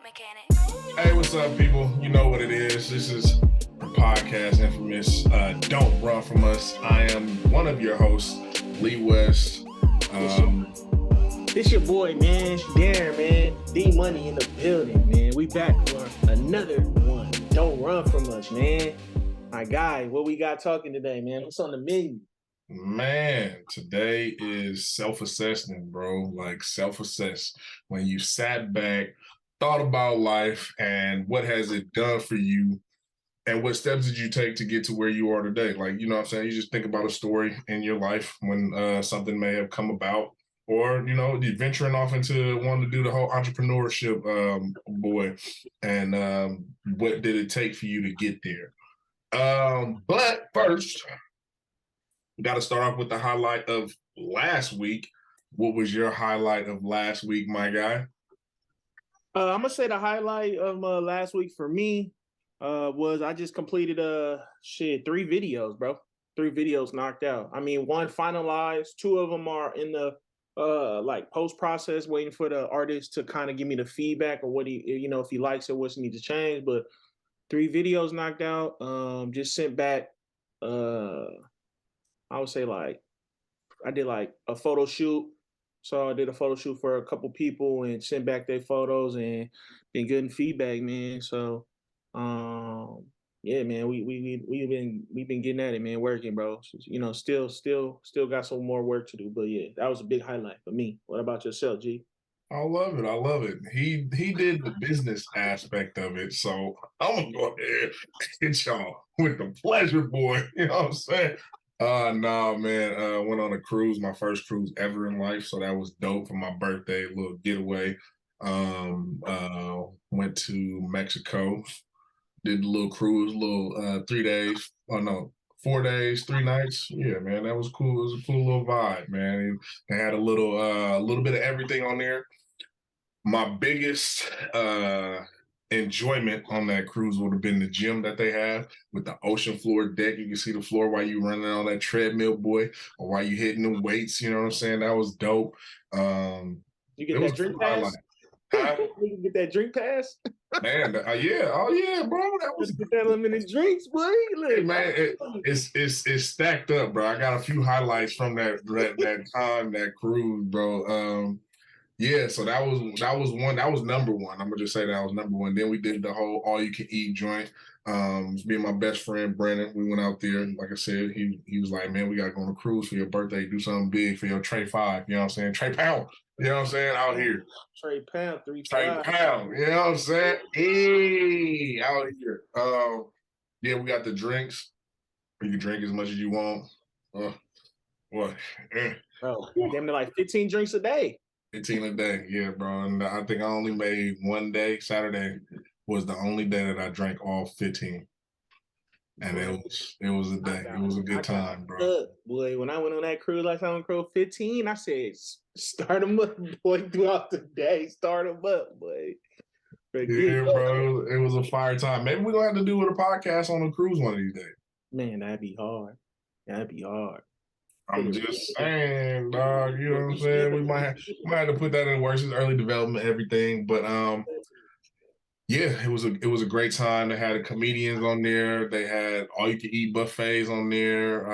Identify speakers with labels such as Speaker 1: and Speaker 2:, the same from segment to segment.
Speaker 1: mechanic. Hey, what's up, people? You know what it is. This is the podcast infamous Don't Run From Us. I am one of your hosts, Lee West.
Speaker 2: This your boy, man. Darren, man. D Money in the building, man. We back for another one. Don't run from us, man. My guy, what we got talking today, man? What's on the menu?
Speaker 1: Man, today is self-assessment, bro. Like self-assess. When you sat back, thought about life, and what has it done for you, and what steps did you take to get to where you are today? Like, you know what I'm saying? You just think about a story in your life when something may have come about, or, you know, you're venturing off into wanting to do the whole entrepreneurship, boy. And what did it take for you to get there? But first, we got to start off with the highlight of last week. What was your highlight of last week, my guy?
Speaker 2: I'm gonna say the highlight of last week for me was I just completed 3 videos, bro. 3 videos knocked out. I mean, one finalized, 2 of them are in the like post process, waiting for the artist to kind of give me the feedback or what if he likes it, what's need to change. But 3 videos knocked out. Just sent back. I would say like I did like a photo shoot. So I did a photo shoot for a couple people and sent back their photos and been getting feedback, man. So yeah, man, we've been getting at it, man, working, bro. You know, still got some more work to do. But yeah, that was a big highlight for me. What about yourself, G?
Speaker 1: I love it. He did the business aspect of it. So I'm gonna go ahead and hit y'all with the pleasure, boy. You know what I'm saying? Nah, man. Went on a cruise, my first cruise ever in life. So that was dope for my birthday, a little getaway. Went to Mexico, did a little cruise, 3 days. Oh no, 4 days, 3 nights. Yeah, man, that was cool. It was a cool little vibe, man. They had a little bit of everything on there. My biggest enjoyment on that cruise would have been the gym that they have with the ocean floor deck. You can see the floor while you running on that treadmill, boy, or while you hitting the weights. You know what I'm saying? That was dope.
Speaker 2: You get that drink pass? You get that drink pass?
Speaker 1: Man, yeah, oh yeah, bro. That was
Speaker 2: get that limited drinks, boy.
Speaker 1: Hey, man, it's stacked up, bro. I got a few highlights from that time, that cruise, bro. Yeah, so that was one. That was number one. I'm gonna just say that was number one. Then we did the whole all you can eat joint. Me and my best friend Brandon, we went out there. Like I said, he was like, man, we gotta go on a cruise for your birthday. Do something big for your Trey 5. You know what I'm saying? Trey Pound. You know what I'm saying? Out here.
Speaker 2: Trey Pound, 3
Speaker 1: Trey Pound. You know what I'm saying? Hey, out here. Yeah, we got the drinks. You can drink as much as you want. What?
Speaker 2: Bro, damn near like 15 drinks a day.
Speaker 1: 15 a day, yeah, bro. And I think I only made one day. Saturday was the only day that I drank all 15. And it was a day. It was a good time, bro.
Speaker 2: Boy, when I went on that cruise last time on Cruise 15, I said, start them up, boy, throughout the day. Start them up, boy.
Speaker 1: Yeah, bro. It was a fire time. Maybe we're going to have to do a podcast on a cruise one of these days.
Speaker 2: Man, that'd be hard.
Speaker 1: I'm just saying, dog. You know what I'm saying? We might have to put that in works. It's early development, everything. But yeah, it was a great time. They had comedians on there. They had all you can eat buffets on there.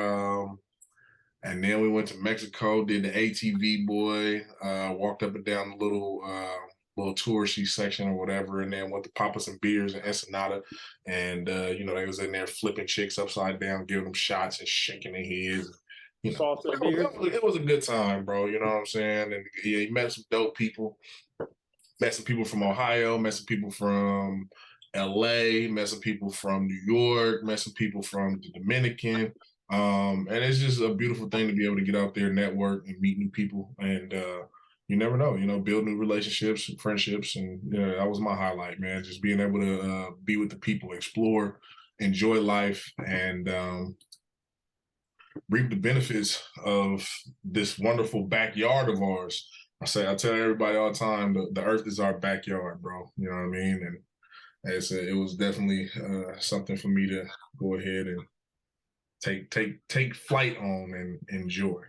Speaker 1: And then we went to Mexico, did the ATV, boy. Walked up and down the little touristy section or whatever, and then went to pop us some beers in Ensenada. And you know, they was in there flipping chicks upside down, giving them shots and shaking their heads. You know, it was a good time, bro. You know what I'm saying? And yeah, you met some dope people. Met some people from Ohio. Met some people from LA. Met some people from New York. Met some people from the Dominican. And it's just a beautiful thing to be able to get out there, network, and meet new people. And you never know, you know, build new relationships and friendships. And you know, that was my highlight, man. Just being able to be with the people, explore, enjoy life, and reap the benefits of this wonderful backyard of ours. I tell everybody all the time, the earth is our backyard, bro. You know what I mean? And it was definitely something for me to go ahead and take flight on and enjoy.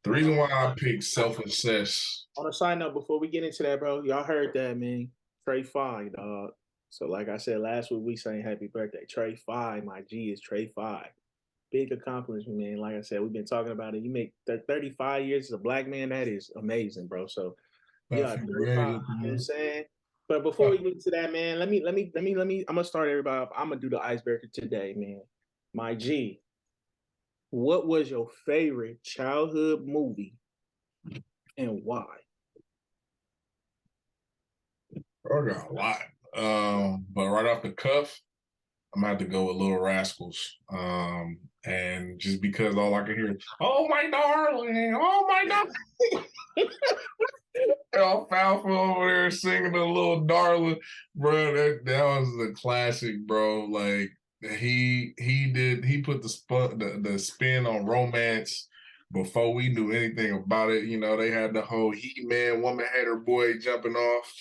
Speaker 1: The reason why I picked self-assess.
Speaker 2: On a side note, before we get into that, bro, y'all heard that, man. Trey Fine, dog. So like I said last week, we sang happy birthday. Trey Fine, my G is Trey Fine. Big accomplishment, man. Like I said, we've been talking about it. You make 35 years as a black man, that is amazing, bro. So yeah, 35, you know what I'm saying? But before we get to that, man, let me I'm gonna start everybody off. I'm gonna do the icebreaker today, man. My G, what was your favorite childhood movie and why?
Speaker 1: I got a lot. But right off the cuff, I'm gonna have to go with Little Rascals. And just because all I can hear is, "Oh my darling, oh my darling." All Falfa over there singing a little darling, bro. That was the classic, bro. Like he put the spin on romance before we knew anything about it. You know, they had the whole He-Man woman hater boy jumping off,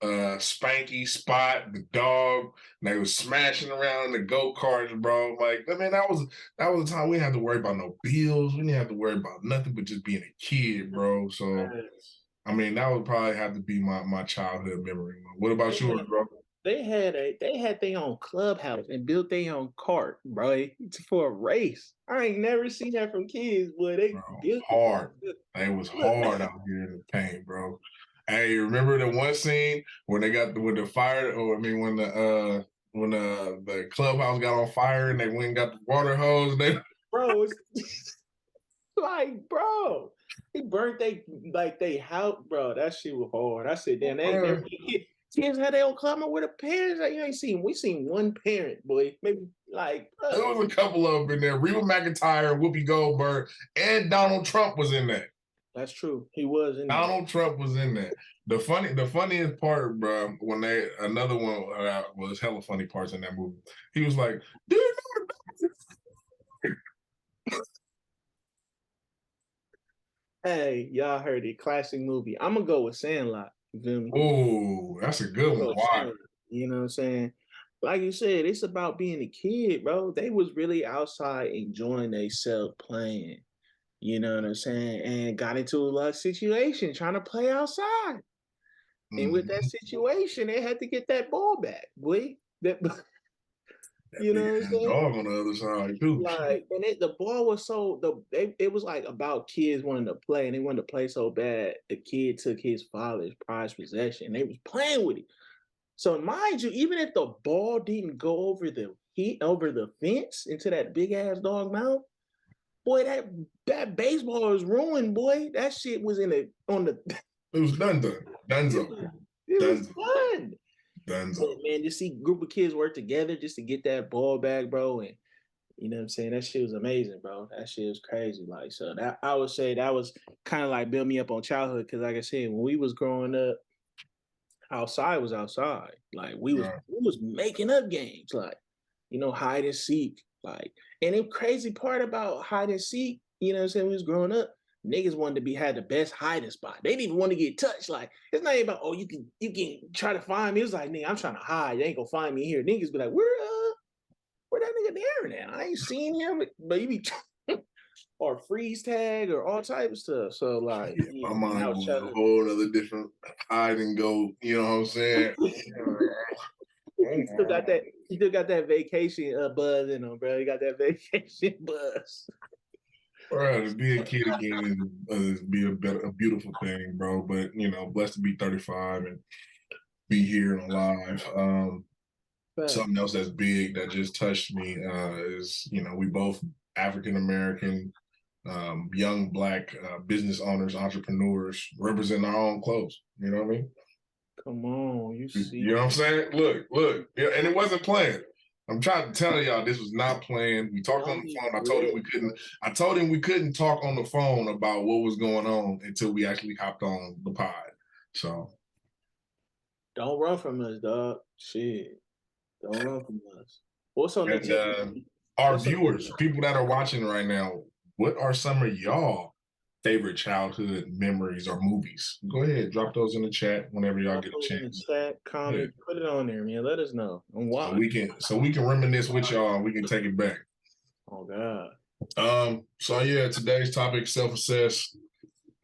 Speaker 1: Spanky, Spot, the dog, and they was smashing around in the go-karts, bro. Like, I mean, that was the time we didn't have to worry about no bills. We didn't have to worry about nothing but just being a kid, bro. So I mean, that would probably have to be my childhood memory. What about yours, bro?
Speaker 2: They had their own clubhouse and built their own cart, bro, for a race. I ain't never seen that from kids, boy. They built
Speaker 1: hard. It was hard out here in the paint, bro. Hey, remember the one scene when they got when the fire, or I mean when the clubhouse got on fire and they went and got the water hose? And they...
Speaker 2: Bro, it's like, bro, he burnt they house, bro. That shit was hard. I said, damn, kids had their own club with a parents. Like, you ain't seen. We seen one parent, boy. Maybe like
Speaker 1: there was a couple of them in there. Reba McEntire, Whoopi Goldberg, and Donald Trump was in that.
Speaker 2: That's true. He was in
Speaker 1: Donald Trump was in that. The funniest part, bro, when another one was hella funny parts in that movie. He was like, "Do you know?"
Speaker 2: Hey, y'all heard it. Classic movie. I'm gonna go with Sandlot. You feel me?
Speaker 1: Oh, that's a good one. Why?
Speaker 2: You know what I'm saying? Like you said, it's about being a kid, bro. They was really outside enjoying themselves playing. You know what I'm saying? And got into a lot of situation trying to play outside. And with that situation, they had to get that ball back, boy. That you know what I'm saying?
Speaker 1: Dog on the other side too.
Speaker 2: Like, and the ball was it was like about kids wanting to play, and they wanted to play so bad. The kid took his father's prized possession. They was playing with it. So mind you, even if the ball didn't go over the fence into that big ass dog mouth, boy, that baseball is ruined, boy. That shit was It
Speaker 1: was Dunzo.
Speaker 2: It was fun.
Speaker 1: Dunzo.
Speaker 2: Man, just see a group of kids work together just to get that ball back, bro. And you know what I'm saying? That shit was amazing, bro. That shit was crazy. Like, so that I would say that was kind of like build me up on childhood. Cause like I said, when we was growing up, outside was outside. Like we was making up games, like, you know, hide and seek. Like, and the crazy part about hide and seek, you know what I'm saying, when we was growing up, niggas wanted to had the best hiding spot. They didn't even want to get touched. Like, it's not even about, oh, you can try to find me. It's like, nigga, I'm trying to hide. You ain't gonna find me here. Niggas be like, where that nigga there now? I ain't seen him, but you be or freeze tag or all type of stuff. So like,
Speaker 1: my mind was a whole other different hide and go. You know what I'm saying?
Speaker 2: He still got that vacation buzz in him, bro. He got that vacation buzz.
Speaker 1: Bro, to be a kid again is be a beautiful thing, bro. But you know, blessed to be 35 and be here and alive. Something else that's big that just touched me is, you know, we both African American, young Black business owners, entrepreneurs, represent our own clothes. You know what I mean?
Speaker 2: Come on, you see.
Speaker 1: You know what I'm saying? Look, and it wasn't planned. I'm trying to tell y'all this was not planned. We talked on the phone. I told him we couldn't talk on the phone about what was going on until we actually hopped on the pod. So
Speaker 2: don't run from us, dog. Shit. Don't run from us. What's on the
Speaker 1: our viewers, people that are watching right now, what are some of y'all favorite childhood memories or movies? Go ahead, drop those in the chat whenever y'all get a chance.
Speaker 2: In the chat, comment, put it on there, man. Let us know. And why.
Speaker 1: So we can reminisce with y'all and we can take it back.
Speaker 2: Oh God.
Speaker 1: So yeah, today's topic, self-assess.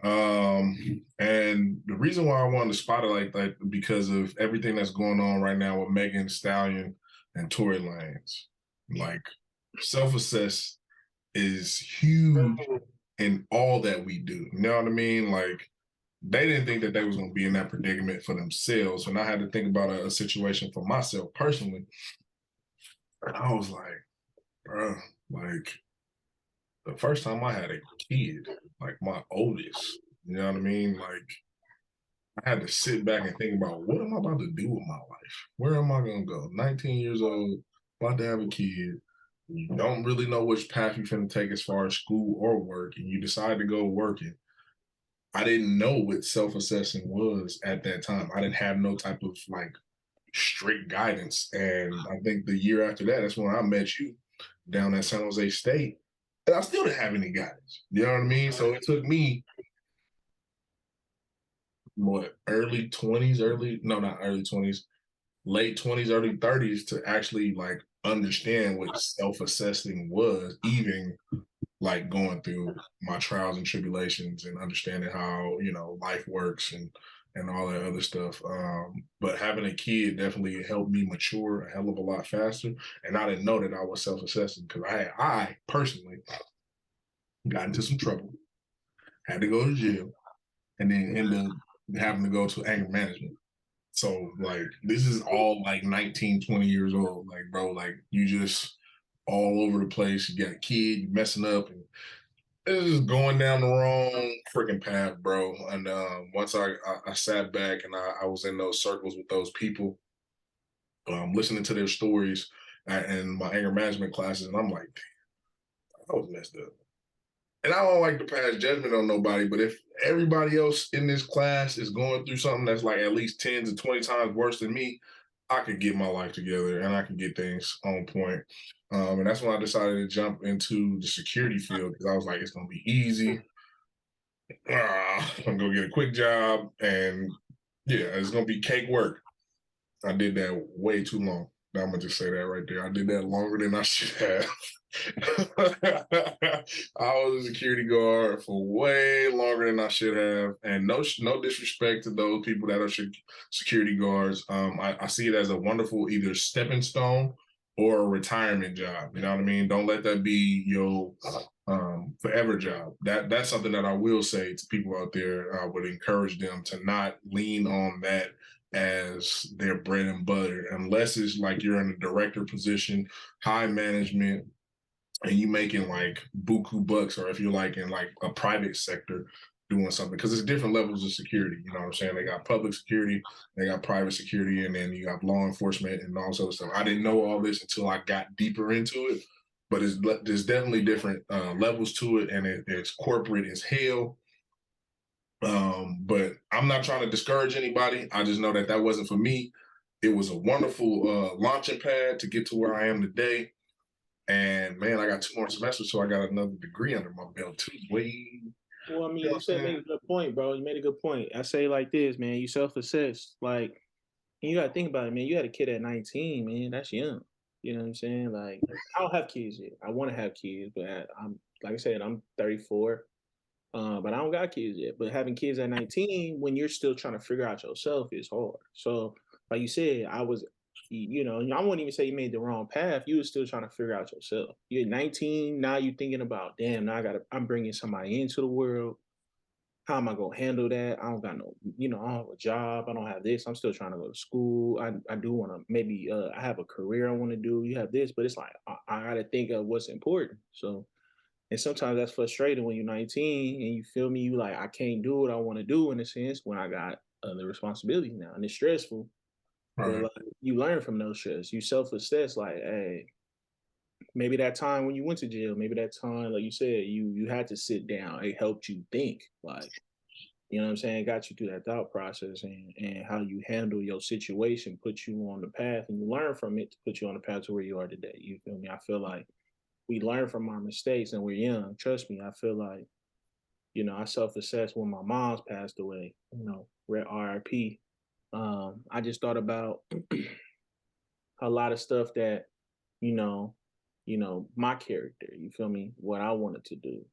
Speaker 1: And the reason why I wanted to spot it like that because of everything that's going on right now with Megan Thee Stallion and Tory Lanez. Like self-assess is huge in all that we do. You know what I mean? Like they didn't think that they was going to be in that predicament for themselves. And I had to think about a situation for myself personally. And I was like, bro, like the first time I had a kid, like my oldest, you know what I mean? Like I had to sit back and think about what am I about to do with my life? Where am I going to go? 19 years old, about to have a kid. You don't really know which path you're going to take as far as school or work, and you decide to go working. I didn't know what self-assessing was at that time. I didn't have no type of like strict guidance. And I think the year after that, that's when I met you down at San Jose State. And I still didn't have any guidance. You know what I mean? So it took me what early 20s, not early 20s, late 20s, early 30s to actually like understand what self-assessing was, even like going through my trials and tribulations and understanding how, you know, life works and all that other stuff. But having a kid definitely helped me mature a hell of a lot faster. And I didn't know that I was self-assessing because I personally got into some trouble, had to go to jail, and then ended up having to go to anger management. So like this is all like 19, 20 years old. Like, bro, like you just all over the place. You got a kid, you messing up and it's just going down the wrong freaking path, bro. And once I sat back and I was in those circles with those people, listening to their stories and my anger management classes, and I'm like, I was messed up. And I don't like to pass judgment on nobody, but if everybody else in this class is going through something that's like at least 10 to 20 times worse than me, I could get my life together and I can get things on point. And that's when I decided to jump into the security field because I was like, it's going to be easy. I'm going to get a quick job and yeah, it's going to be cake work. I did that way too long. I'm going to just say that right there. I did that longer than I should have. I was a security guard for way longer than I should have, and no disrespect to those people that are security guards. I see it as a wonderful either stepping stone or a retirement job. You know what I mean? Don't let that be your forever job. That's something that I will say to people out there. I would encourage them to not lean on that as their bread and butter, unless it's like you're in a director position, high management, and you making like buku bucks, or if you're like in like a private sector doing something, because it's different levels of security. You know what I'm saying? They got public security, they got private security, and then you got law enforcement and all sorts of stuff. I didn't know all this until I got deeper into it, but there's definitely different levels to it, and it's corporate as hell. But I'm not trying to discourage anybody. I just know that that wasn't for me. It was a wonderful launching pad to get to where I am today. And man, I got 2 more semesters, so I got another degree under my belt too.
Speaker 2: Well, I mean, you said made a good point, bro. You made a good point. I say like this, man. You self-assess, like, and you gotta think about it, man. You had a kid at 19, man. That's young. You know what I'm saying? Like, I don't have kids yet. I want to have kids, but I'm like I said, I'm 34. But I don't got kids yet. But having kids at 19, when you're still trying to figure out yourself, is hard. So, like you said, I was, you know, I wouldn't even say you made the wrong path. You were still trying to figure out yourself. You're 19, now you're thinking about, damn, now I'm bringing somebody into the world. How am I gonna handle that? I don't got no, you know, I don't have a job. I don't have this. I'm still trying to go to school. I do want to maybe I have a career I want to do. You have this, but it's like I got to think of what's important. So and sometimes that's frustrating when you're 19 and you feel me, you like, I can't do what I want to do in a sense when I got other responsibilities now. And it's stressful. But
Speaker 1: Right.
Speaker 2: like you learn from those stress. You self-assess, like, hey, maybe that time when you went to jail, maybe that time, like you said, you had to sit down. It helped you think. Like, you know what I'm saying? It got you through that thought process and how you handle your situation, put you on the path and you learn from it to put you on the path to where you are today. You feel me? I feel like we learn from our mistakes and we're young. Trust me, I feel like, you know, I self-assessed when my mom's passed away, you know, RIP. I just thought about a lot of stuff that, you know, my character, you feel me, what I wanted to do,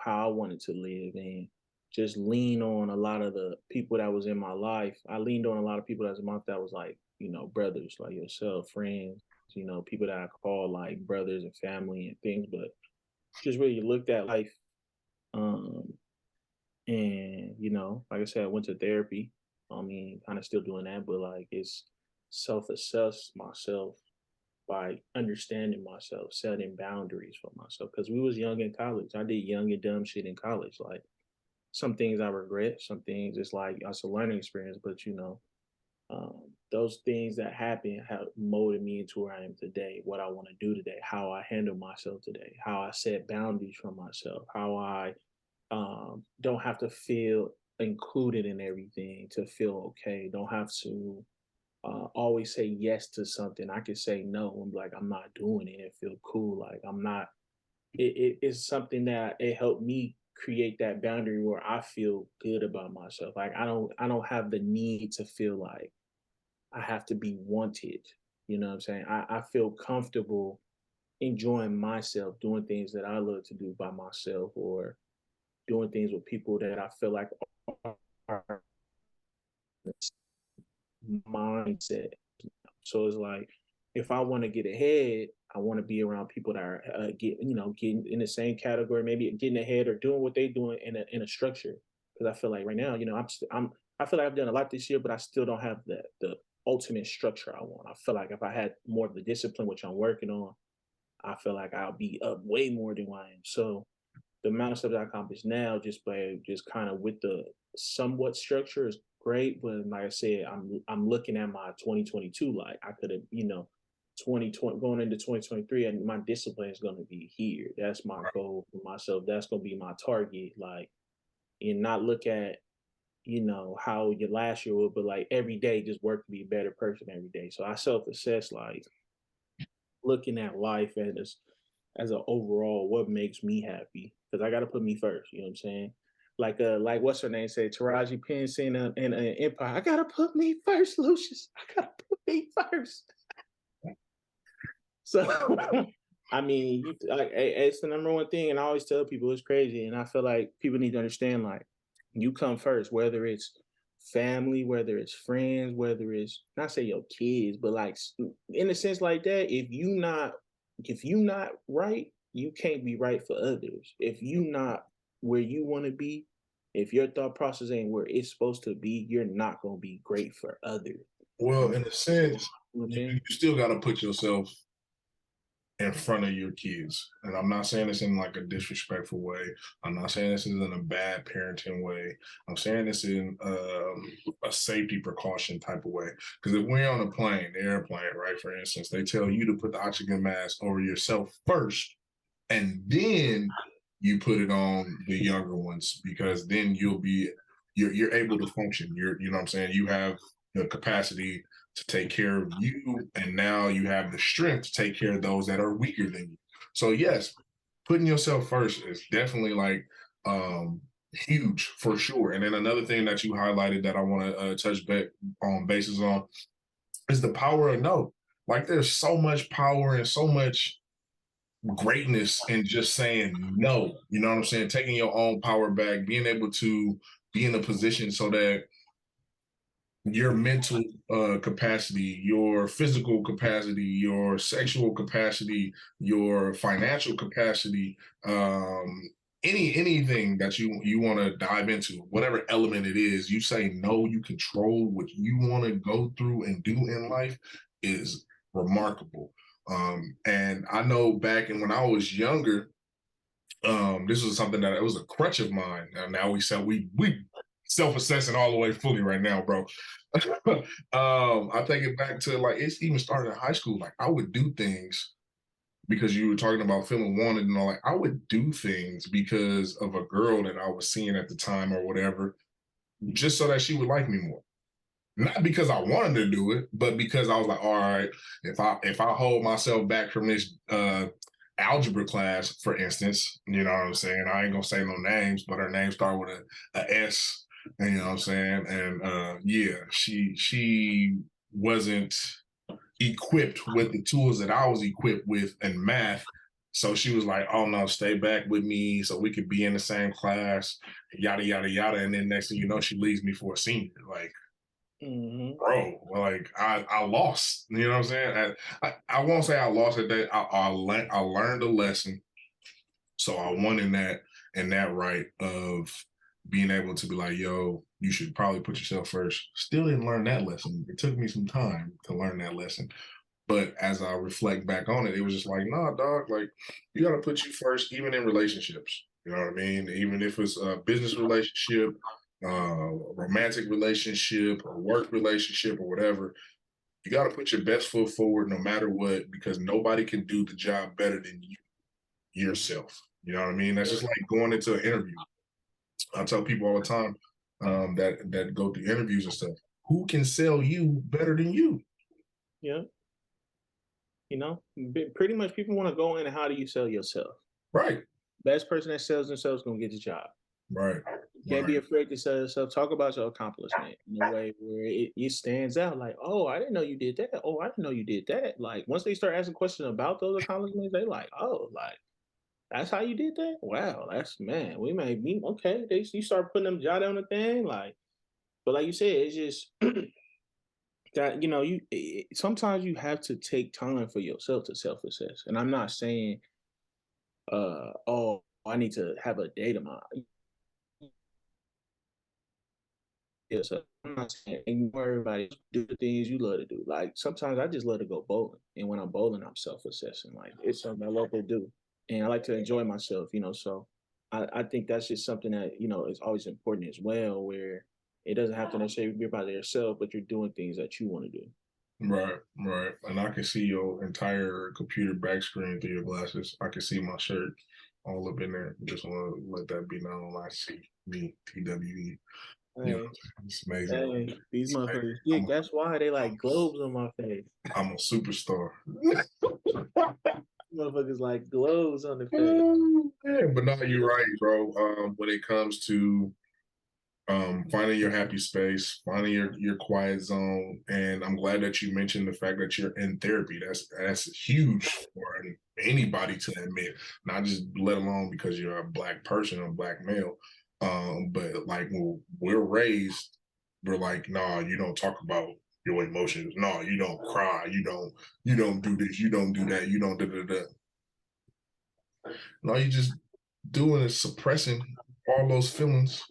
Speaker 2: how I wanted to live. And just lean on a lot of the people that was in my life. I leaned on a lot of people that's in my life that was like, you know, brothers like yourself, friends, you know, people that I call like brothers and family and things, but just really looked at life. Um, and you know, like I said, I went to therapy. I mean, kind of still doing that, but like it's self-assess myself by understanding myself, setting boundaries for myself. Because we was young in college. I did young and dumb shit in college. Like some things I regret, some things it's like it's a learning experience, but you know, those things that happen have molded me into where I am today, what I want to do today, how I handle myself today, how I set boundaries for myself, how I don't have to feel included in everything to feel okay. Don't have to always say yes to something. I can say no and be like, I'm not doing it and feel cool. Like I'm not, it is something that it helped me create that boundary where I feel good about myself. Like I don't have the need to feel like I have to be wanted. You know what I'm saying? I feel comfortable enjoying myself, doing things that I love to do by myself or doing things with people that I feel like are mindset. So it's like if I want to get ahead, I want to be around people that are getting in the same category, maybe getting ahead or doing what they're doing in a structure. Because I feel like right now, you know, I feel like I've done a lot this year, but I still don't have the ultimate structure I want. I feel like if I had more of the discipline, which I'm working on, I feel like I'll be up way more than I am. So the amount of stuff that I accomplish now just by just kind of with the somewhat structure is great. But like I said, I'm looking at my 2022 like I could have, you know, 2020 going into 2023 and my discipline is gonna be here. That's my goal for myself. That's gonna be my target. Like and not look at, you know, how your last year was, but like every day just work to be a better person every day. So I self-assess like looking at life as an overall what makes me happy because I got to put me first. You know what I'm saying? Like what's her name say? Taraji P in Empire. I gotta put me first, Lucius. I gotta put me first. So, I mean, like it's the number one thing, and I always tell people it's crazy, and I feel like people need to understand like you come first, whether it's family, whether it's friends, whether it's not say your kids, but like in a sense like that, if you not right, you can't be right for others. If you not where you want to be, if your thought process ain't where it's supposed to be, you're not gonna be great for others.
Speaker 1: Well, in a sense,
Speaker 2: You know what I'm
Speaker 1: you,
Speaker 2: saying?
Speaker 1: you still got to put yourself in front of your kids. And I'm not saying this in like a disrespectful way. I'm not saying this is in a bad parenting way. I'm saying this in a safety precaution type of way. Because if we're on a plane, the airplane, right, for instance, they tell you to put the oxygen mask over yourself first, and then you put it on the younger ones because then you're able to function. You know what I'm saying? You have the capacity to take care of you, and now you have the strength to take care of those that are weaker than you. So yes, putting yourself first is definitely like huge for sure. And then another thing that you highlighted that I want to touch back on bases on is the power of no. Like there's so much power and so much greatness in just saying no. You know what I'm saying? Taking your own power back, being able to be in a position so that your mental capacity, your physical capacity, your sexual capacity, your financial capacity, anything that you want to dive into, whatever element it is, you say no, you control what you want to go through and do in life is remarkable. And I know back and when I was younger, this was something that it was a crutch of mine. And now we self-assessing all the way fully right now, bro. I take it back to like it's even started in high school. Like I would do things because you were talking about feeling wanted and all like I would do things because of a girl that I was seeing at the time or whatever, just so that she would like me more. Not because I wanted to do it, but because I was like, all right, if I hold myself back from this algebra class, for instance, you know what I'm saying? I ain't gonna say no names, but her name started with a S, and you know what I'm saying? And yeah, she wasn't equipped with the tools that I was equipped with in math. So she was like, "Oh no, stay back with me so we could be in the same class, yada yada yada." And then next thing you know, she leaves me for a senior. Like,
Speaker 2: Mm-hmm.
Speaker 1: bro, like I lost. You know what I'm saying? I won't say I lost it. That I learned a lesson, so I won in that right of being able to be like, "Yo, you should probably put yourself first." Still didn't learn that lesson. It took me some time to learn that lesson. But as I reflect back on it, it was just like, nah, dog, like you got to put you first, even in relationships. You know what I mean? Even if it's a business relationship, romantic relationship, or work relationship, or whatever, you got to put your best foot forward no matter what, because nobody can do the job better than you yourself. You know what I mean? That's just like going into an interview. I tell people all the time that go through interviews and stuff, who can sell you better than you?
Speaker 2: Yeah. You know, pretty much people want to go in and how do you sell yourself?
Speaker 1: Right.
Speaker 2: Best person that sells themselves gonna get the job.
Speaker 1: Right.
Speaker 2: You can't
Speaker 1: Right.
Speaker 2: be afraid to sell yourself. Talk about your accomplishment in a way where it stands out. Like, oh, I didn't know you did that. Oh, I didn't know you did that. Like once they start asking questions about those accomplishments, they like, oh, like that's how you did that. Wow, that's man. We may be okay. You start putting them jot on the thing, like, but like you said, it's just that sometimes you have to take time for yourself to self assess. And I'm not saying, oh, I need to have a date of mine. Yeah, so I'm not saying ignore everybody. Do the things you love to do. Like sometimes I just love to go bowling, and when I'm bowling, I'm self-assessing. Like it's something I love to do, and I like to enjoy myself. So I think that's just something that is always important as well. Where it doesn't have to necessarily be about yourself, but you're doing things that you want to do.
Speaker 1: Right, right. And I can see your entire computer back screen through your glasses. I can see my shirt all up in there. Just want to let that be known. I see me, TWE. You know,
Speaker 2: Hey,
Speaker 1: it's amazing.
Speaker 2: hey, these
Speaker 1: It's
Speaker 2: motherfuckers
Speaker 1: amazing.
Speaker 2: sick. That's why they like globes on my face.
Speaker 1: I'm a superstar.
Speaker 2: Motherfuckers like globes on the face.
Speaker 1: Yeah, but no, you're right, bro. When it comes to finding your happy space, finding your quiet zone, and I'm glad that you mentioned the fact that you're in therapy. That's huge for anybody to admit, not just let alone because you're a black person or black male. But like when we're raised, we're like, nah, you don't talk about your emotions. No, you don't cry. You don't do this. You don't do that. You don't da da da. And all you just doing is suppressing all those feelings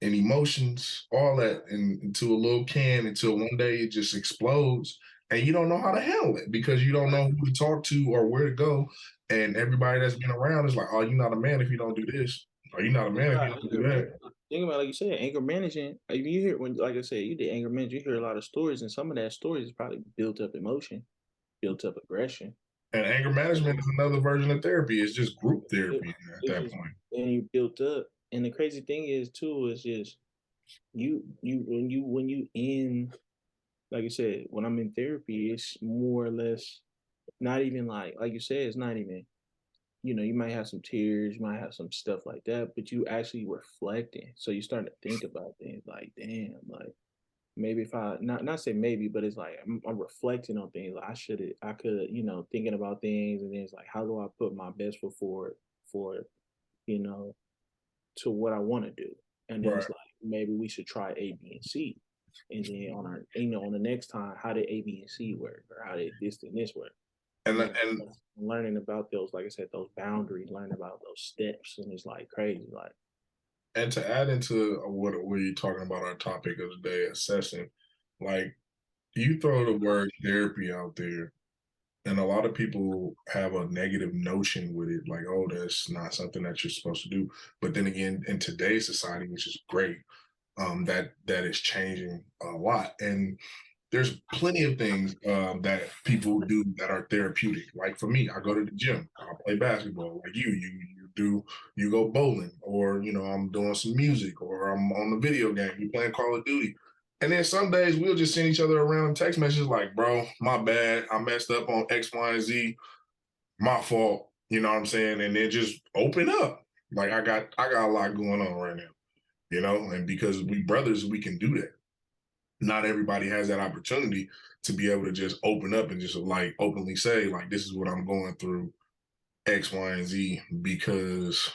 Speaker 1: and emotions, all that into a little can until one day it just explodes and you don't know how to handle it because you don't know who to talk to or where to go. And everybody that's been around is like, oh, you're not a man if you don't do this. Or you're not a man if you don't do that.
Speaker 2: Think about like you said, anger management. I mean, you hear when, like I said, you did anger management. You hear a lot of stories, and some of that stories is probably built up emotion, built up aggression.
Speaker 1: And anger management is another version of therapy. It's just group
Speaker 2: It,
Speaker 1: therapy at
Speaker 2: it's
Speaker 1: that
Speaker 2: just
Speaker 1: point.
Speaker 2: and you built up. And the crazy thing is too is just when you in like you said, when I'm in therapy, it's more or less not even like you said, it's not even you might have some tears, you might have some stuff like that, but you actually reflecting. So you start to think about things like, damn, like maybe if I not say maybe, but it's like I'm reflecting on things. Like I could, thinking about things, and then it's like, how do I put my best foot forward for, you know, to what I want to do? And then
Speaker 1: Right.
Speaker 2: it's like maybe we should try A, B, and C. And then on our, on the next time, how did A, B, and C work, or how did this and this work?
Speaker 1: And
Speaker 2: And then
Speaker 1: and
Speaker 2: learning about those, like I said, those boundaries, learning about those steps, and it's like crazy. Like,
Speaker 1: and to add into what we're talking about, our topic of the day, assessing, like you throw the word therapy out there and a lot of people have a negative notion with it, like, oh, that's not something that you're supposed to do. But then again, in today's society, which is great, that is changing a lot. And there's plenty of things that people do that are therapeutic. Like for me, I go to the gym, I play basketball. Like you go bowling, or I'm doing some music, or I'm on the video game, we playing Call of Duty. And then some days we'll just send each other a random text messages like, bro, my bad, I messed up on X, Y, and Z, my fault. You know what I'm saying? And then just open up. Like I got a lot going on right now, and because we brothers, we can do that. Not everybody has that opportunity to be able to just open up and just like openly say, like, this is what I'm going through. X, Y, and Z because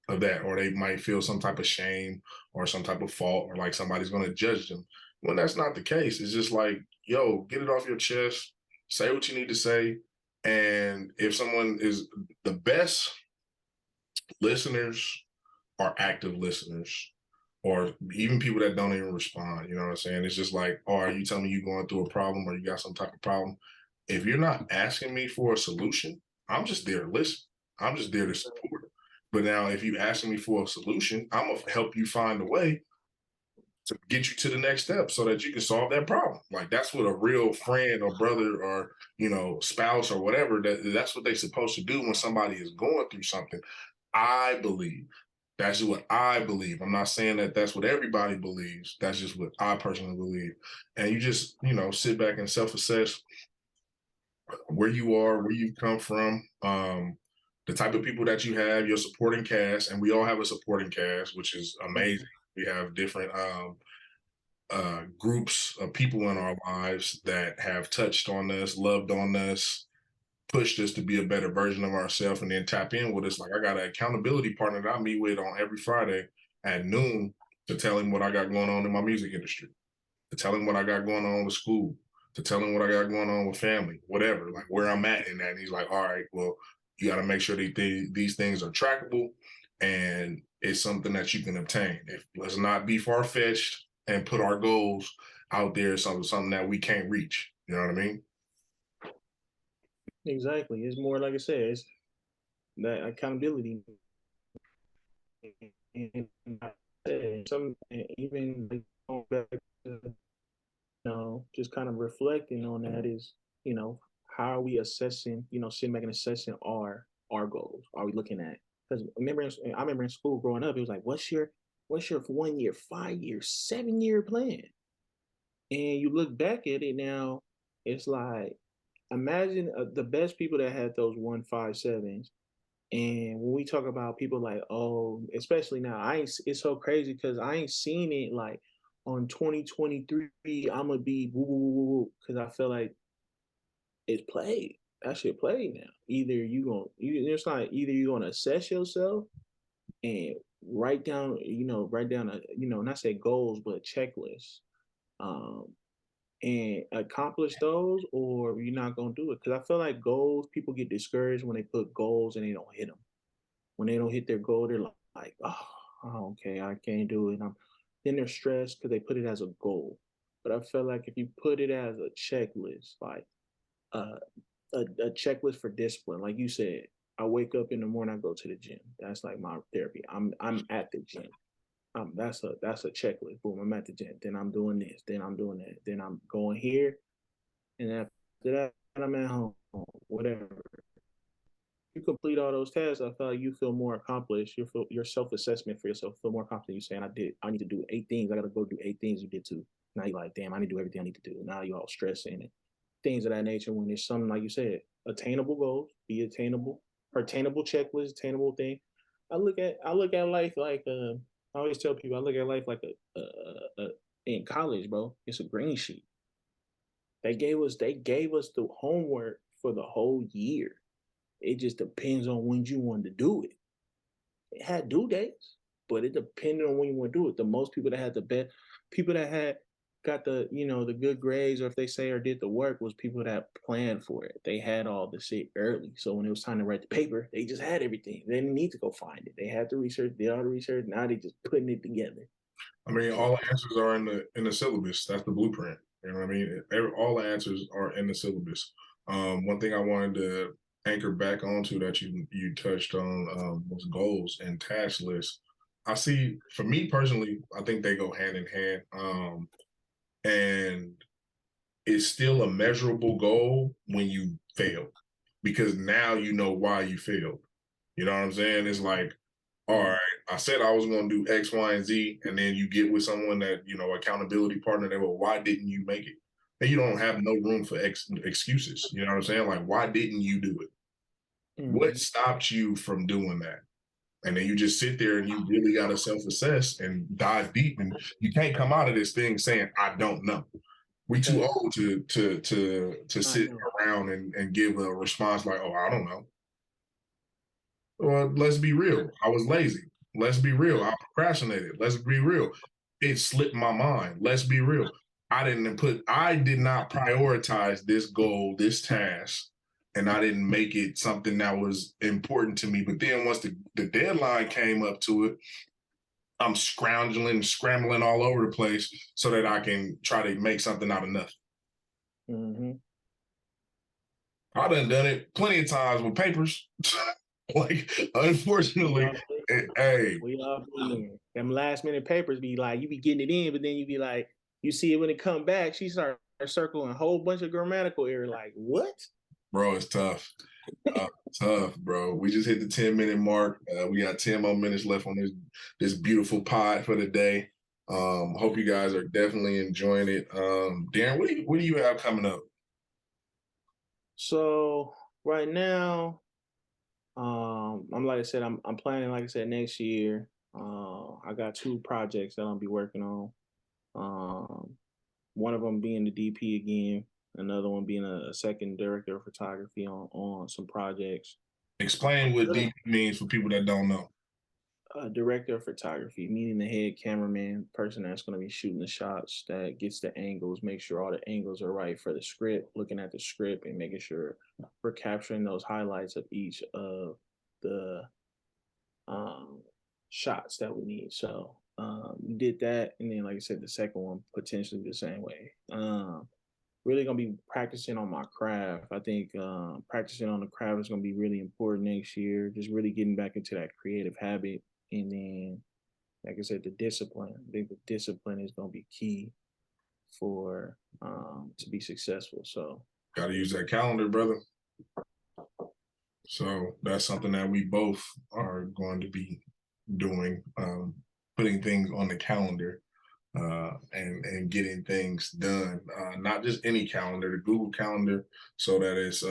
Speaker 1: of that, or they might feel some type of shame or some type of fault, or like somebody's going to judge them. When that's not the case, it's just like, yo, get it off your chest, say what you need to say. And if someone is the best listeners are active listeners, or even people that don't even respond. You know what I'm saying? It's just like, oh, are you telling me you're going through a problem or you got some type of problem? If you're not asking me for a solution, I'm just there to listen. I'm just there to support. But now, if you asking me for a solution, I'm gonna help you find a way to get you to the next step so that you can solve that problem. Like that's what a real friend or brother or spouse or whatever that's what they're supposed to do when somebody is going through something. I believe that's what I believe. I'm not saying that that's what everybody believes. That's just what I personally believe. And you just sit back and self-assess where you are, where you've come from, the type of people that you have, your supporting cast, and we all have a supporting cast, which is amazing. We have different groups of people in our lives that have touched on us, loved on us, pushed us to be a better version of ourselves, and then tap in with us. Like I got an accountability partner that I meet with on every Friday at noon to tell him what I got going on in my music industry, to tell him what I got going on with school, to tell him what I got going on with family, whatever, like where I'm at in that. And he's like, all right, well, you got to make sure that these things are trackable and it's something that you can obtain. Let's not be far fetched and put our goals out there, something that we can't reach. You know what I mean?
Speaker 2: Exactly. It's more like I said, it's that accountability. And some even like, going back to, just kind of reflecting on that is, how are we assessing, sitting back and assessing our goals? Are we looking at, because I remember in school growing up, it was like, what's your 1 year, 5 year, 7 year plan? And you look back at it now, it's like, imagine the best people that had those 1, 5, 7s. And when we talk about people like, oh, especially now, it's so crazy because I ain't seen it like on 2023, I'm gonna be woo woo woo woo because I feel like it's played. That shit played now. Either it's like either you're gonna assess yourself and write down a, not say goals, but checklists. Um, and accomplish those, or you're not gonna do it. Because I feel like goals, people get discouraged when they put goals and they don't hit them. When they don't hit their goal, they're like, oh, okay, I can't do it. Then they're stressed because they put it as a goal. But I feel like if you put it as a checklist, like uh, a checklist for discipline, like you said, I wake up in the morning, I go to the gym. That's like my therapy. I'm at the gym. That's a checklist. Boom, I'm at the gym. Then I'm doing this. Then I'm doing that. Then I'm going here. And after that, I'm at home. Whatever. You complete all those tasks, I feel like you feel more accomplished. Your self assessment for yourself feel more confident. You saying, I need to do 8 things. I got to go do 8 things. You did two. Now you're like, damn, I need to do everything I need to do. Now you're all stressing and things of that nature. When there's something like you said, attainable goals, be attainable, or attainable checklist, attainable thing. I look at life like I always tell people I look at life like in college, bro. It's a green sheet. They gave us the homework for the whole year. It just depends on when you want to do it. It had due dates, but it depended on when you want to do it. The most people that had the best, people that had got the good grades, or if they say or did the work, was people that planned for it. They had all the shit early, so when it was time to write the paper, they just had everything. They didn't need to go find it. They had the research, did all the research. Now they just putting it together.
Speaker 1: I mean, all the answers are in the syllabus. That's the blueprint. You know what I mean? All the answers are in the syllabus. One thing I wanted to anchor back onto that you touched on was goals and task lists. I see, for me personally, I think they go hand in hand, and it's still a measurable goal when you fail because now you know why you failed. You know what I'm saying? It's like, all right, I said I was going to do X, Y, and Z, and then you get with someone that, accountability partner, they well, why didn't you make it? And you don't have no room for excuses. You know what I'm saying? Like, why didn't you do it? What stopped you from doing that? And then you just sit there and you really got to self-assess and dive deep. And you can't come out of this thing saying, I don't know. We too old to sit around and give a response like, oh, I don't know. Well, let's be real. I was lazy. Let's be real. I procrastinated. Let's be real. It slipped my mind. Let's be real. I did not prioritize this goal, this task, and I didn't make it something that was important to me. But then once the deadline came up to it, I'm scrambling all over the place so that I can try to make something out of nothing.
Speaker 2: Mm-hmm.
Speaker 1: I done it plenty of times with papers. Like, unfortunately, hey,
Speaker 2: We all been there. Them last minute papers be like, you be getting it in, but then you be like, you see it when it come back, she start circling a whole bunch of grammatical error. Like, what?
Speaker 1: bro, it's tough. Tough, bro. We just hit the 10-minute mark. We got 10 more minutes left on this beautiful pod for the day. Hope you guys are definitely enjoying it. Darren, what do you have coming up?
Speaker 2: So right now, I'm like I said, I'm planning, like I said, next year. I got 2 projects that I'll be working on. Um, one of them being the DP again, another one being a second director of photography on some projects.
Speaker 1: Explain what DP means for people that don't know.
Speaker 2: Director of photography, meaning the head cameraman, person that's going to be shooting the shots, that gets the angles, make sure all the angles are right for the script, looking at the script and making sure we're capturing those highlights of each of the um, shots that we need. So we did that, and then like I said, the second one potentially the same way. Really gonna be practicing on my craft. I think practicing on the craft is gonna be really important next year. Just really getting back into that creative habit, and then, like I said, the discipline. I think the discipline is gonna be key for to be successful. So,
Speaker 1: Got to use that calendar, brother. So that's something that we both are going to be doing, putting things on the calendar and getting things done. Not just any calendar, the Google Calendar, so that it's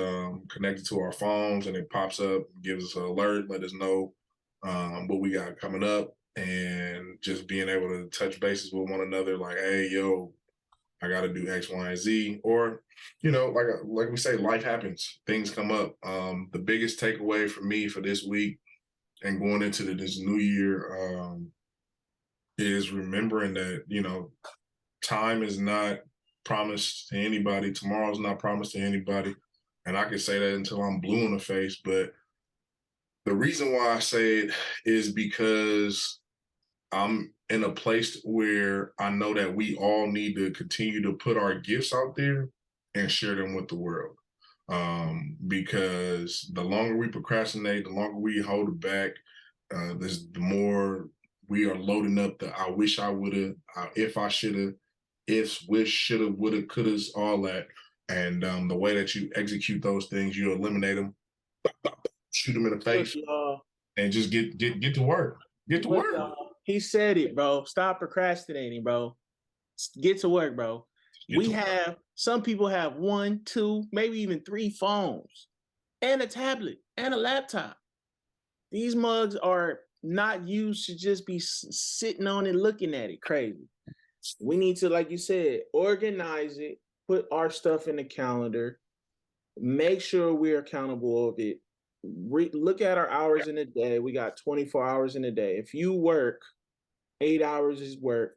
Speaker 1: connected to our phones and it pops up, gives us an alert, let us know what we got coming up, and just being able to touch bases with one another, like, hey, yo, I got to do X, Y, and Z, or like we say, life happens, things come up. The biggest takeaway for me for this week and going into this new year is remembering that time is not promised to anybody. Tomorrow's not promised to anybody, and I can say that until I'm blue in the face. But the reason why I say it is because I'm in a place where I know that we all need to continue to put our gifts out there and share them with the world. Because the longer we procrastinate, the longer we hold it back, the more we are loading up the I wish I would have, if I should have, ifs, wish, shoulda, woulda, couldas, all that. And the way that you execute those things, you eliminate them, shoot them in the face, and just get to work. Get to work.
Speaker 2: He said it, bro. Stop procrastinating, bro. Get to work, bro. Some people have 1, 2, maybe even 3 phones and a tablet and a laptop. These mugs are not used to just be sitting on it looking at it crazy. We need to, like you said, organize it, put our stuff in the calendar, make sure we're accountable of it. Look at our hours in a day. We got 24 hours in a day. If you work, 8 hours is work,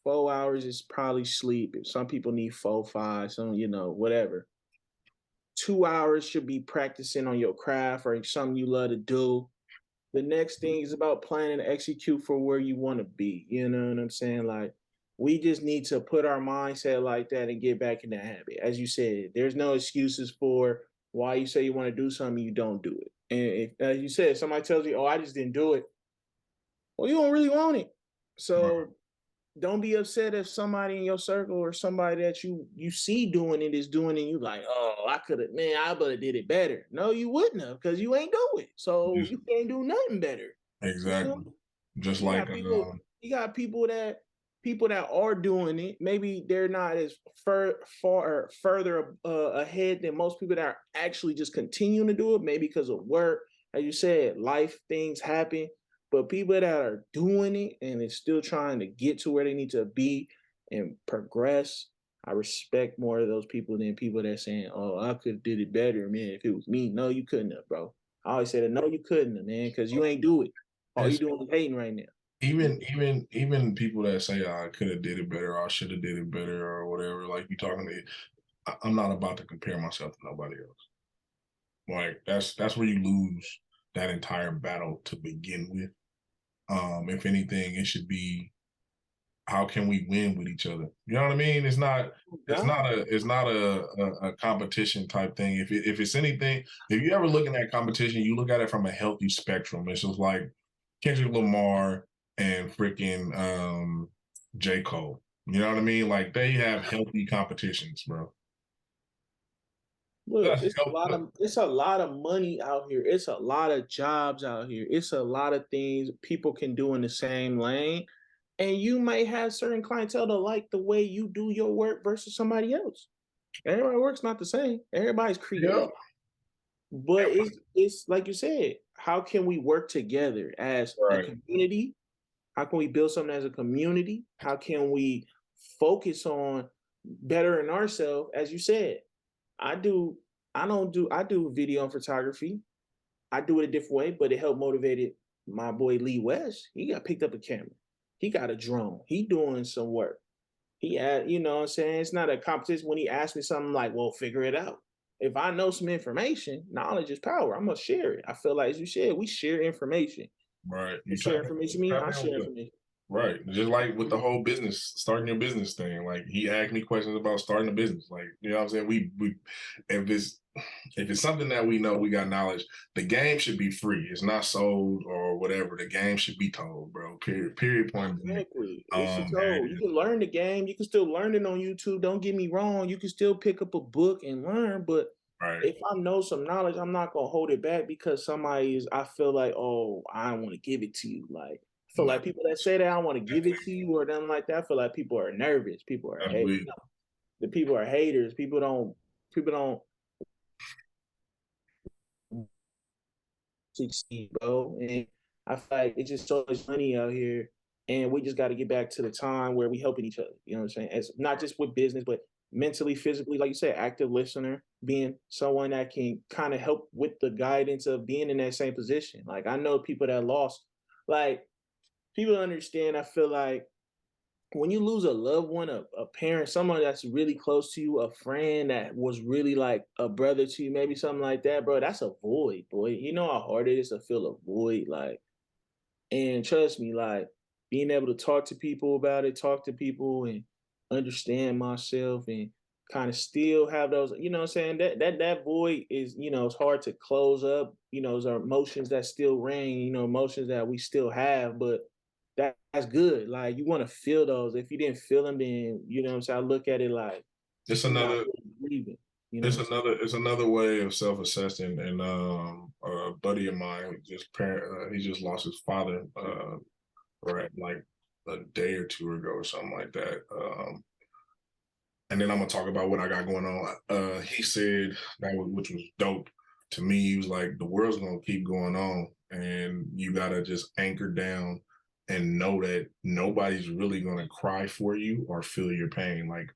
Speaker 2: 4 hours is probably sleep. Some people need 4, 5, some, whatever. 2 hours should be practicing on your craft or something you love to do. The next thing is about planning to execute for where you want to be. You know what I'm saying? Like, we just need to put our mindset like that and get back in the habit. As you said, there's no excuses for why you say you want to do something, you don't do it. And if, as you said, somebody tells you, oh, I just didn't do it. Well, you don't really want it. So don't be upset if somebody in your circle or somebody that you see doing it is doing it, and you like, oh, I could have, man, I better did it better. No, you wouldn't have, because you ain't do it. So you can't do nothing better.
Speaker 1: Exactly.
Speaker 2: You know?
Speaker 1: Just
Speaker 2: you
Speaker 1: like
Speaker 2: got people that are doing it. Maybe they're not as further ahead than most people that are actually just continuing to do it. Maybe because of work, as you said, life things happen. But people that are doing it and is still trying to get to where they need to be and progress, I respect more of those people than people that saying, "Oh, I could have did it better, man. If it was me, no, you couldn't have, bro. I always said, no, you couldn't, man, because you ain't do it. All you doing is hating right now.
Speaker 1: Even people that say I could have did it better, or I should have did it better, or whatever. Like you talking to, I'm not about to compare myself to nobody else. Like that's where you lose that entire battle to begin with. If anything, it should be how can we win with each other? You know what I mean? It's not a competition type thing. If it's anything, if you ever looking at competition, you look at it from a healthy spectrum. It's just like Kendrick Lamar and freaking J. Cole. You know what I mean? Like they have healthy competitions, bro.
Speaker 2: Look, it's a lot of money out here. It's a lot of jobs out here. It's a lot of things people can do in the same lane. And you might have certain clientele that like the way you do your work versus somebody else. Everybody works not the same. Everybody's creative.
Speaker 1: Yeah.
Speaker 2: But it's like you said, how can we work together as a community? How can we build something as a community? How can we focus on bettering ourselves? As you said, I do video and photography. I do it a different way, but it helped motivated my boy Lee West. He got picked up a camera. He got a drone. He doing some work. He had, you know what I'm saying? It's not a competition. When he asked me something like, well, figure it out. If I know some information, knowledge is power. I'm gonna share it. I feel like, as you said, we share information.
Speaker 1: Right.
Speaker 2: You share information with me, I share information.
Speaker 1: Right. Just like with the whole business, starting your business thing. Like he asked me questions about starting a business. Like, you know what I'm saying? We if it's something that we know, we got knowledge, the game should be free. It's not sold or whatever. The game should be told, bro. Period point.
Speaker 2: Exactly. You can learn the game. You can still learn it on YouTube. Don't get me wrong. You can still pick up a book and learn, but if I know some knowledge, I'm not gonna hold it back because I feel like, oh, I don't want to give it to you. Like I feel like people that say that I want to give it to you or nothing like that, I feel like people are nervous. People are the people are haters. People don't succeed, bro. And I feel like it's just so much money out here, and we just got to get back to the time where we helping each other. You know what I'm saying? As not just with business, but mentally, physically, like you said, active listener, being someone that can kind of help with the guidance of being in that same position. Like I know people that lost, like people understand. I feel like when you lose a loved one, a parent, someone that's really close to you, a friend that was really like a brother to you, maybe something like that, bro, that's a void, boy. You know how hard it is to feel a void, like, and trust me, like, being able to talk to people about it, talk to people and understand myself and kind of still have those, you know what I'm saying? That void is, you know, it's hard to close up, you know, those are emotions that still reign, you know, emotions that we still have, but that's good. Like you want to feel those. If you didn't feel them, then you know what I'm saying. I look at it like
Speaker 1: it's another
Speaker 2: grieving. You know,
Speaker 1: it's another way of self-assessing. And a buddy of mine he just lost his father right like a day or two ago or something like that. And then I'm gonna talk about what I got going on. He said which was dope to me. He was like, the world's gonna keep going on, and you gotta just anchor down and know that nobody's really gonna cry for you or feel your pain. Like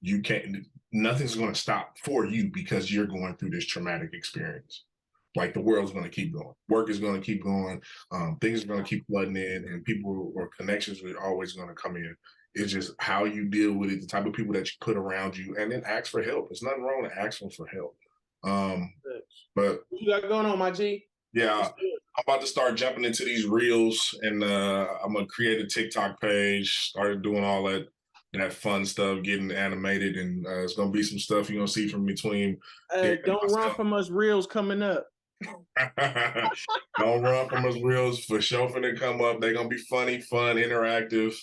Speaker 1: you can't. Nothing's gonna stop for you because you're going through this traumatic experience. Like the world's going to keep going. Work is going to keep going. Things are going to keep flooding in, and people or connections are always going to come in. It's just how you deal with it, the type of people that you put around you, and then ask for help. There's nothing wrong with asking for help. But
Speaker 2: what you got going on, my G?
Speaker 1: Yeah, I'm about to start jumping into these reels, and I'm gonna create a TikTok page. Started doing all that fun stuff, getting animated, and it's gonna be some stuff you're gonna see from between.
Speaker 2: Don't run from us reels coming up.
Speaker 1: Don't run from us reels for sure. Finna come up. They're gonna be funny, fun, interactive.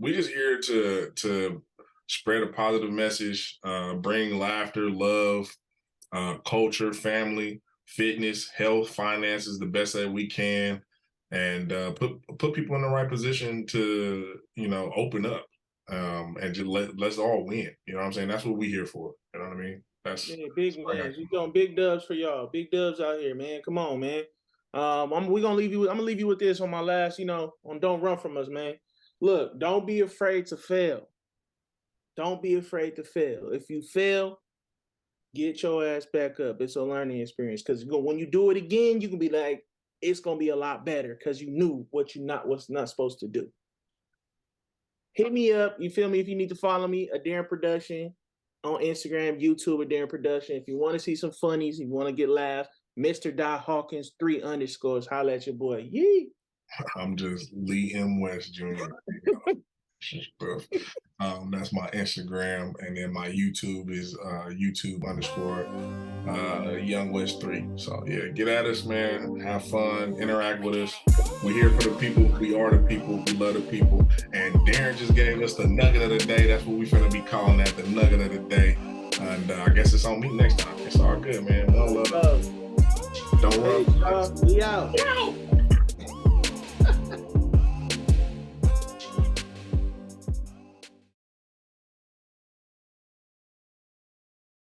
Speaker 1: We just here to spread a positive message, bring laughter, love, culture, family, fitness, health, finances, the best that we can, and put people in the right position to open up, and just let's all win. You know what I'm saying? That's what we here for. You know what I mean? That's
Speaker 2: big wins. We doing big dubs for y'all. Big dubs out here, man. Come on, man. I'm gonna leave you with this on my last, on Don't Run From Us, man. Look, don't be afraid to fail. Don't be afraid to fail. If you fail, Get your ass back up. It's a learning experience. Because when you do it again, you can be like, it's gonna be a lot better because you knew what's not supposed to do. Hit me up. You feel me? If you need to follow me, a Darren Production on Instagram, YouTube, a Darren Production. If you want to see some funnies, if you want to get laughs, Mr. Die Hawkins 3_. Holla at your boy. Yee.
Speaker 1: I'm just Lee M. West Jr. That's my Instagram, and then my YouTube is YouTube_Young West 3. So yeah, get at us, man. Have fun, interact with us. We're here for the people. We are the people. We love the people. And Darren just gave us the nugget of the day. That's what we're gonna be calling that, the nugget of the day. And I guess it's on me next time. It's all good, man. One love. Don't run.
Speaker 2: We out.